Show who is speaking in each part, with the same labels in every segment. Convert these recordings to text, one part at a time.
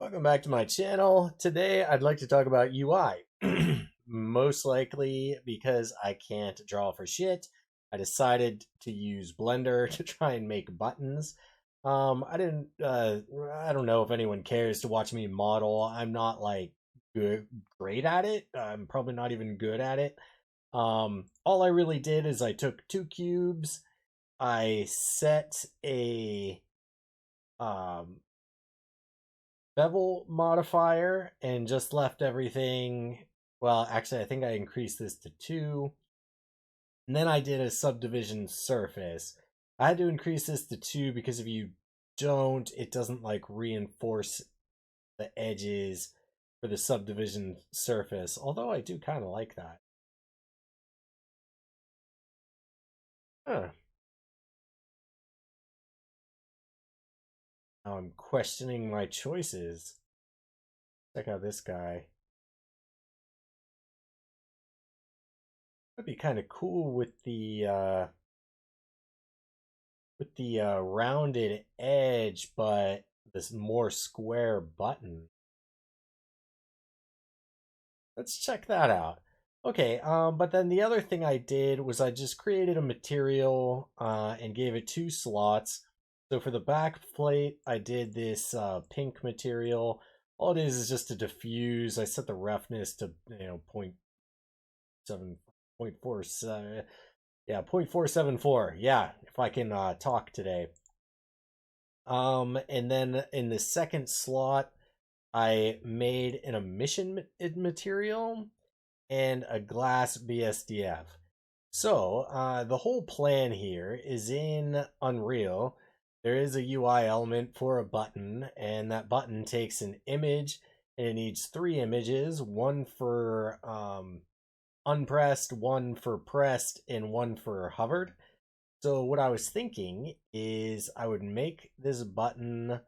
Speaker 1: Welcome back to my channel. Today I'd like to talk about UI. Most likely because I can't draw for shit, I decided to use Blender to try and make buttons. I don't know if anyone cares to watch me model. I'm not like great at it. I'm probably not even good at it. All I really did is I took two cubes, I set a um bevel modifier and just left everything. Well, actually, I think I increased this to 2. And then I did a subdivision surface. I had to increase this to 2 because if you don't, it doesn't like reinforce the edges for the subdivision surface. Although I do kind of like that. Huh. Now I'm questioning my choices. Check out this guy. Would be kind of cool with the rounded edge, but this more square button. Let's check that out. Okay, but then the other thing I did was I just created a material and gave it 2 slots. So for the back plate, I did this pink material. All it is just to diffuse. I set the roughness to 0.7, 0.47, yeah, 0.474. Yeah, if I can talk today. And then in the second slot, I made an emission material and a glass BSDF. So the whole plan here is in Unreal. There is a UI element for a button, and that button takes an image, and it needs 3 images: one for unpressed, one for pressed, and one for hovered. So what I was thinking is I would make this button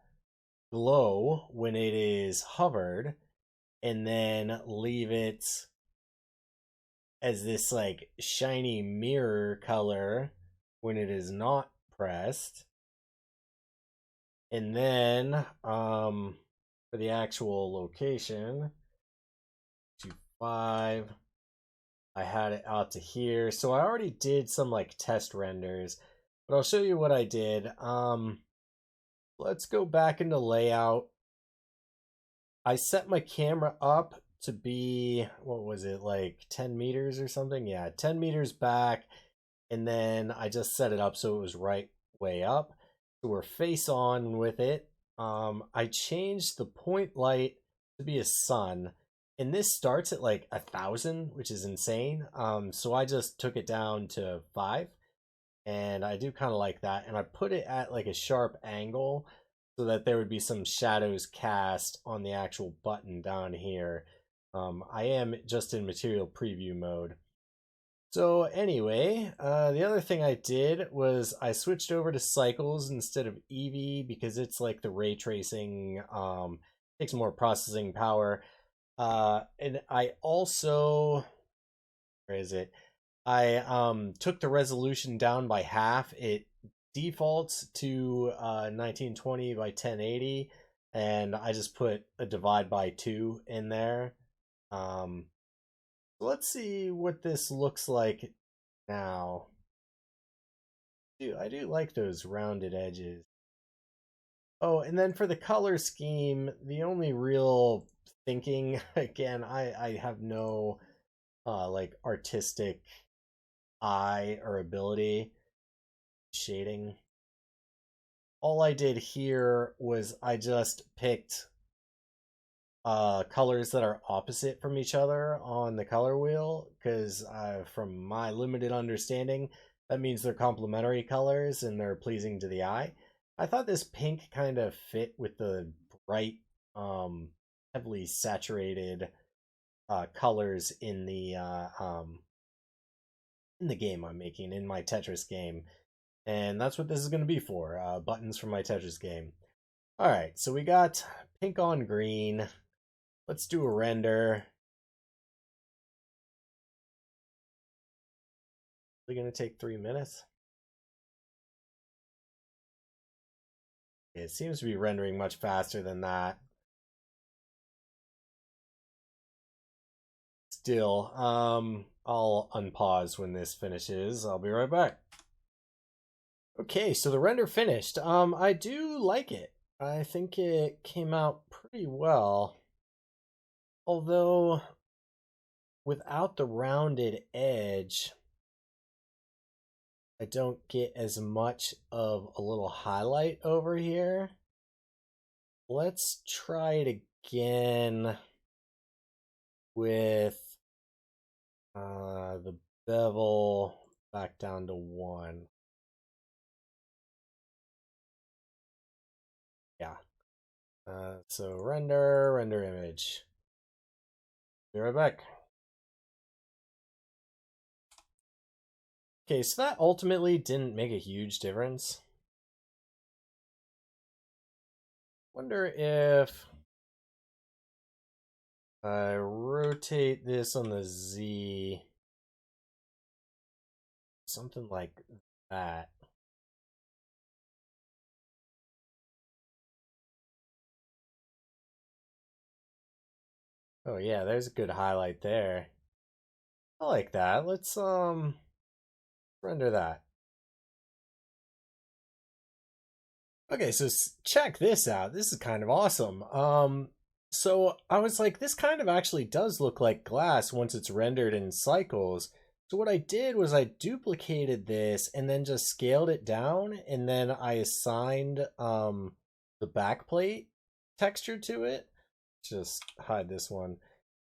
Speaker 1: glow when it is hovered, and then leave it as this like shiny mirror color when it is not pressed. And then for the actual location, 2.5, I had it out to here. So I already did some like test renders, but I'll show you what I did. Let's go back into layout. I set my camera up to be, what was it, like 10 meters or something? Yeah, 10 meters back. And then I just set it up so it was right way up. So we're face on with it. I changed the point light to be a sun. And this starts at like 1,000, which is insane. So I just took it down to 5. And I do kind of like that. And I put it at like a sharp angle so that there would be some shadows cast on the actual button down here. I am just in material preview mode. So anyway, the other thing I did was I switched over to cycles instead of Eevee because it's like the ray tracing, takes more processing power. And I also, where is it? I took the resolution down by half. It defaults to 1920 by 1080, and I just put a divide by 2 in there. Let's see what this looks like now. I do like those rounded edges. Oh, and then for the color scheme, the only real thinking, again, I have no like artistic eye or ability shading. All I did here was I just picked colors that are opposite from each other on the color wheel because from my limited understanding, that means they're complementary colors and they're pleasing to the eye. I thought this pink kind of fit with the bright, heavily saturated colors in the game I'm making, in my Tetris game. And that's what this is going to be for, buttons for my Tetris game. Alright, so we got pink on green. Let's do a render. We're going to take 3 minutes. It seems to be rendering much faster than that. still. I'll unpause when this finishes. I'll be right back. Okay, so the render finished. I do like it. I think it came out pretty well. Although, without the rounded edge, I don't get as much of a little highlight over here. Let's try it again with the bevel back down to 1. Yeah. So render image. Be right back. Okay, so that ultimately didn't make a huge difference. Wonder if I rotate this on the Z, something like that. Oh yeah, there's a good highlight there. I like that. Let's render that. Okay, so check this out. This is kind of awesome. So I was like, this kind of actually does look like glass once it's rendered in cycles. So what I did was I duplicated this and then just scaled it down, and then I assigned the backplate texture to it. Just hide this one.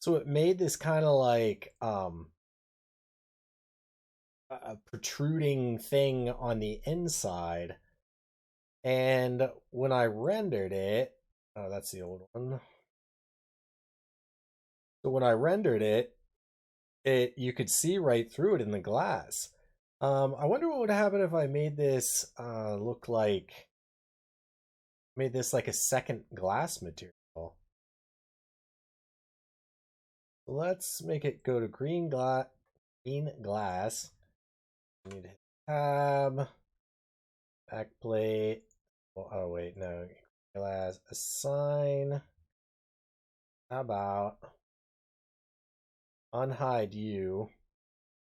Speaker 1: So it made this kind of like a protruding thing on the inside. And when I rendered it, oh, that's the old one. So when I rendered it, you could see right through it in the glass. I wonder what would happen if I made this look like a second glass material. Let's make it go to green glass. I need to hit tab, backplate. Oh wait, no, glass assign. How about unhide you?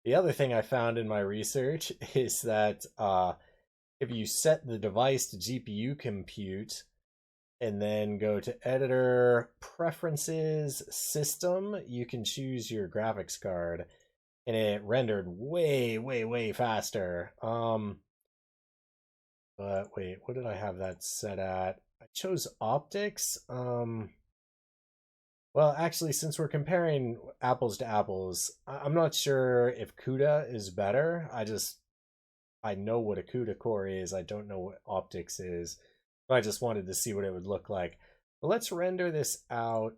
Speaker 1: The other thing I found in my research is that if you set the device to GPU compute and then go to editor preferences system, you can choose your graphics card, and it rendered way faster. But wait, what did I have that set at? I chose optics. Well, actually, since we're comparing apples to apples, I'm not sure if CUDA is better. I know what a CUDA core is. I don't know what optics is. I just wanted to see what it would look like. But let's render this out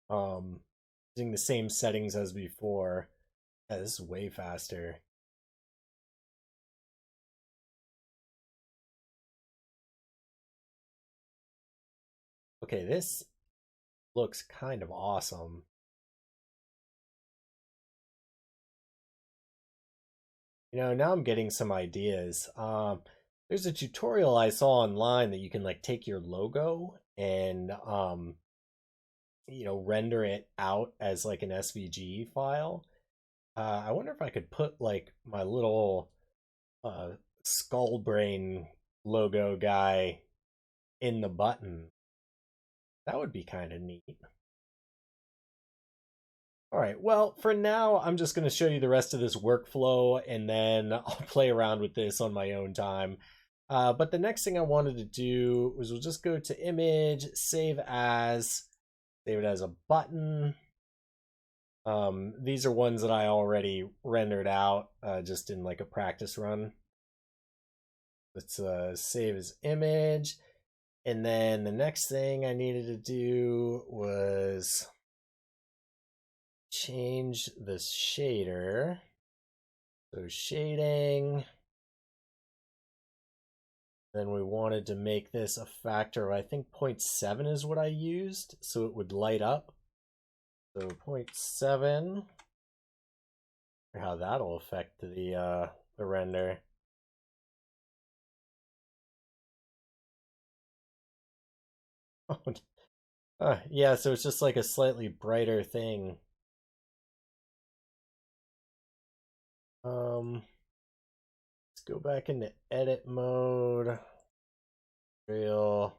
Speaker 1: using the same settings as before. Yeah, this is way faster. Okay, this looks kind of awesome. Now I'm getting some ideas. There's a tutorial I saw online that you can like take your logo and render it out as like an SVG file. I wonder if I could put like my little skull brain logo guy in the button. That would be kind of neat. All right, well, for now, I'm just going to show you the rest of this workflow, and then I'll play around with this on my own time. But the next thing I wanted to do was we'll just go to image, save it as a button. These are ones that I already rendered out just in like a practice run. Let's save as image. And then the next thing I needed to do was change the shader. So shading. Then we wanted to make this a factor of, I think 0.7 is what I used, so it would light up. So 0.7. How that'll affect the render. Yeah, so it's just like a slightly brighter thing. Let's go back into edit mode. Real.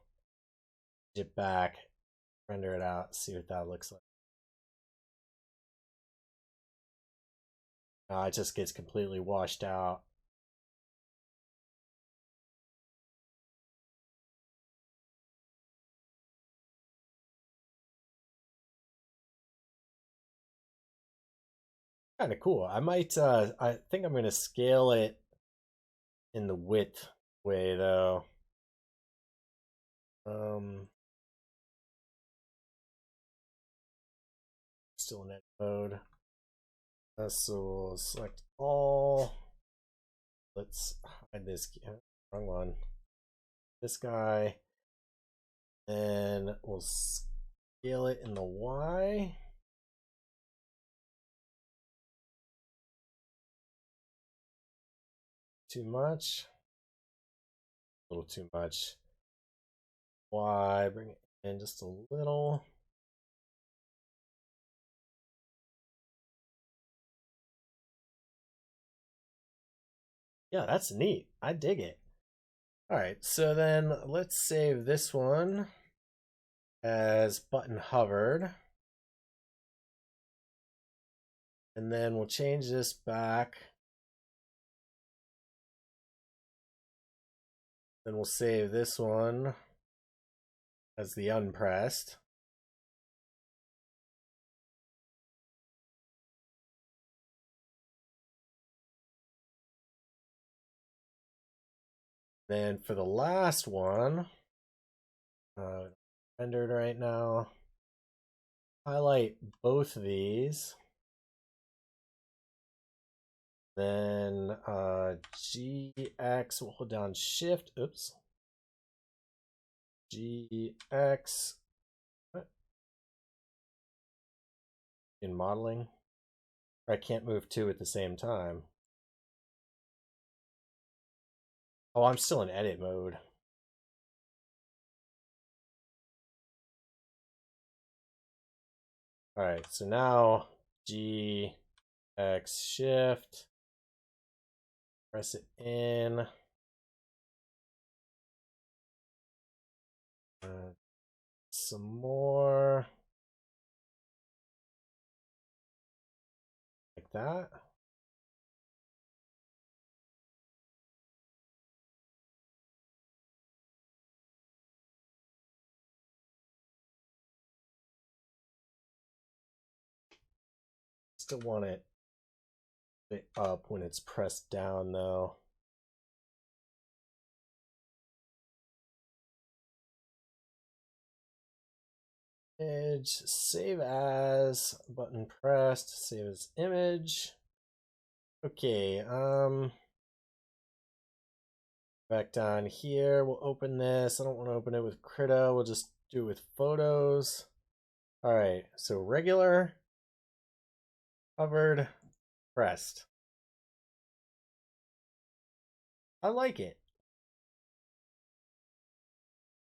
Speaker 1: It back. Render it out. See what that looks like. It just gets completely washed out. Kind of cool. I think I'm gonna scale it in the width way though. Um, Still in edit mode. So we'll select all. Let's hide this. Wrong one. This guy. And we'll scale it in the Y. Too much. A little too much. Y. Bring it in just a little. Yeah, that's neat. I dig it. All right, so then let's save this one as button hovered. And then we'll change this back. Then we'll save this one as the unpressed. Then for the last one, rendered right now, highlight both of these. Then GX, we'll hold down Shift. Oops. GX. What? In modeling. I can't move two at the same time. Oh, I'm still in edit mode. All right, so now GX Shift. Press it in. Some more. Like that. Still want it up when it's pressed down though. Image, save as, button pressed, save as image. Okay, back down here, we'll open this. I don't want to open it with Krita, we'll just do it with photos. All right, so regular, hovered, pressed. I like it.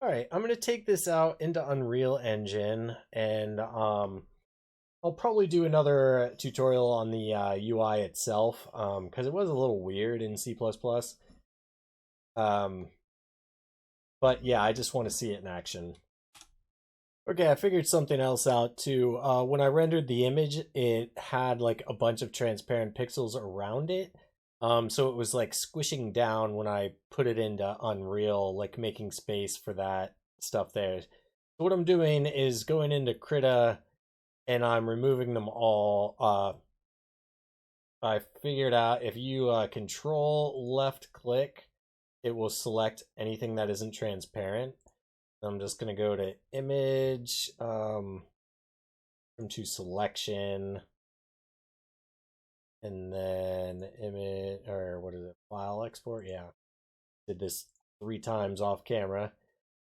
Speaker 1: All right, I'm gonna take this out into Unreal Engine, and I'll probably do another tutorial on the UI itself, because it was a little weird in C++. Um, but yeah, I just want to see it in action. Okay, I figured something else out too. When I rendered the image, it had like a bunch of transparent pixels around it. So it was like squishing down when I put it into Unreal, like making space for that stuff there. So what I'm doing is going into Krita and I'm removing them all. I figured out if you control left click, it will select anything that isn't transparent. I'm just gonna go to image, come to selection, and then image, or what is it, file export? Yeah, did this 3 times off camera.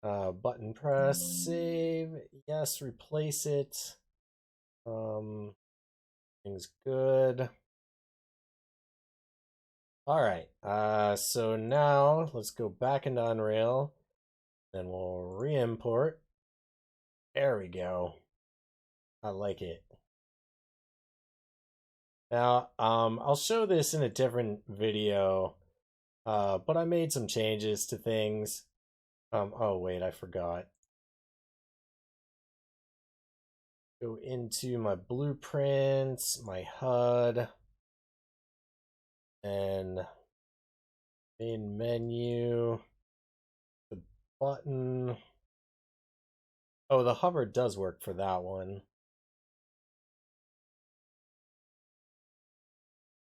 Speaker 1: Button press, save, yes, replace it. Things good. All right, so now let's go back into Unreal, then we'll re-import. There we go. I like it. Now, I'll show this in a different video, but I made some changes to things. Oh wait, I forgot. Go into my blueprints, my HUD, and main menu, the button. Oh, the hover does work for that one.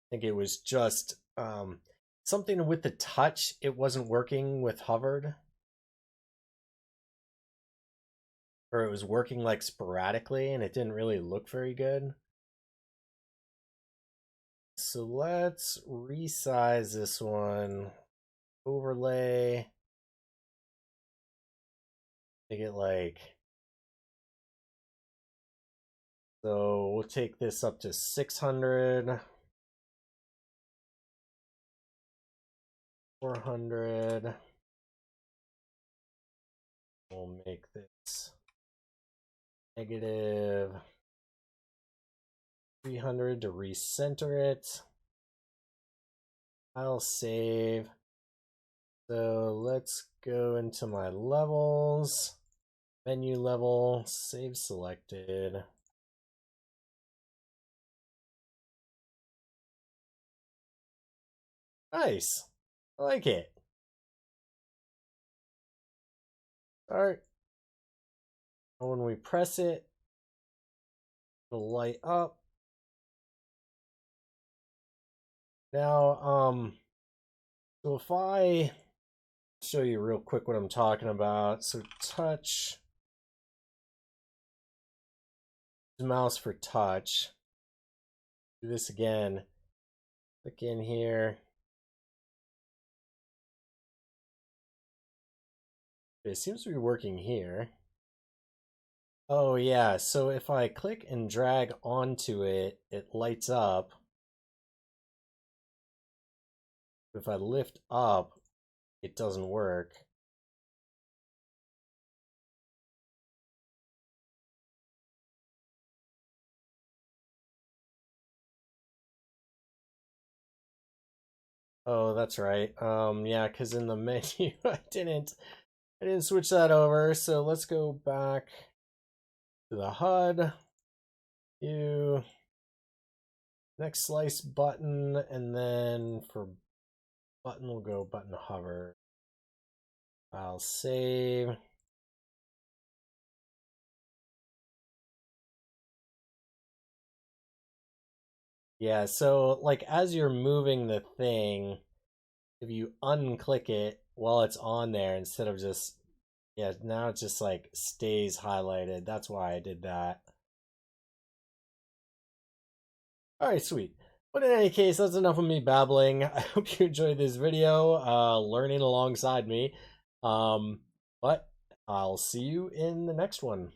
Speaker 1: I think it was just something with the touch. It wasn't working with hovered. Or it was working like sporadically and it didn't really look very good. So let's resize this one. Overlay. Make it like... So we'll take this up to 600. 400. We'll make this negative 300 to recenter it. I'll save. So let's go into my levels. Menu level, save selected. Nice. I like it. Start. And when we press it, it'll light up. Now, so if I show you real quick what I'm talking about. So touch, mouse for touch. Do this again. Click in here. It seems to be working here. Oh yeah, so if I click and drag onto it, it lights up. If I lift up, it doesn't work. Oh, that's right. Yeah, because in the menu I didn't switch that over. So let's go back to the HUD. View. Next slice button, and then for button we'll go button hover. I'll save. Yeah, so like as you're moving the thing, if you unclick it while it's on there instead of just, yeah, now it just like stays highlighted. That's why I did that. All right, sweet. But in any case, that's enough of me babbling. I hope you enjoyed this video, learning alongside me. But I'll see you in the next one.